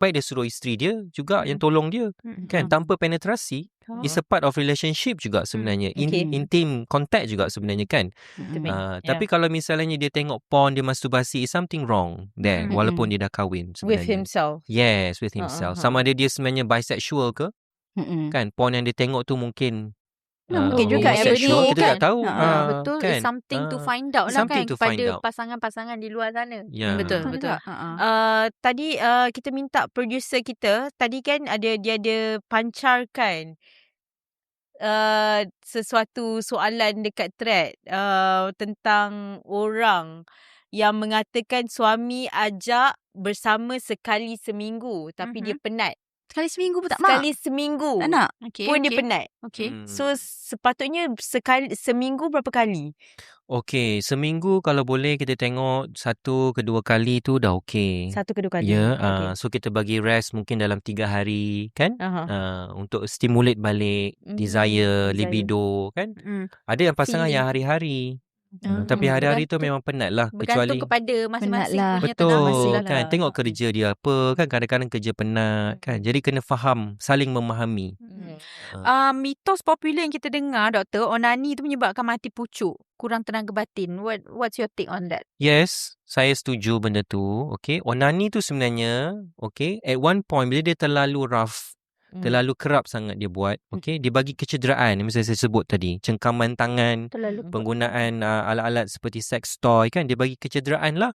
baik dia suruh isteri dia juga yang tolong dia. Kan, tanpa penetrasi, it's a part of relationship juga sebenarnya. Okay. Intim contact juga sebenarnya kan. Tapi kalau misalnya dia tengok porn, dia masturbasi, is something wrong there, walaupun dia dah kahwin With sebenarnya. himself. Yes, with himself. Sama ada dia sebenarnya bisexual ke? Kan, porn yang dia tengok tu mungkin mungkin juga homosexual, everyday kita tak tahu. betul, Kan? it's something to find out lah Something kan to find kepada out. pasangan-pasangan di luar sana. Ya. Betul. juga. Tadi kita minta producer kita, tadi kan dia ada pancarkan sesuatu soalan dekat thread tentang orang yang mengatakan suami ajak bersama sekali seminggu tapi dia penat. Sekali seminggu pun tak Sekali seminggu tak nak. pun dia penat. So sepatutnya seminggu berapa kali? Okey, seminggu kalau boleh kita tengok 1 ke 2 kali tu dah okey. 1 ke 2 kali. Ya, Okay. so kita bagi rest mungkin dalam 3 hari kan? Untuk stimulate balik desire, libido kan? Ada yang pasangan yang hari-hari. Tapi hari-hari tu memang penat lah. Bergantung kepada masing-masing Penat lah. punya Betul tenang kan, tengok kerja dia apa kan, kadang-kadang kerja penat kan. Jadi kena faham, saling memahami. Mitos popular yang kita dengar, doktor, onani tu menyebabkan mati pucuk, kurang tenaga batin. What's your take on that? Yes, saya setuju benda tu. Okay, onani tu sebenarnya, okay, at one point bila dia terlalu rough, terlalu kerap sangat dia buat, okay, dia bagi kecederaan. Misalnya saya sebut tadi, cengkaman tangan, penggunaan alat-alat seperti sex toy kan, dia bagi kecederaan lah.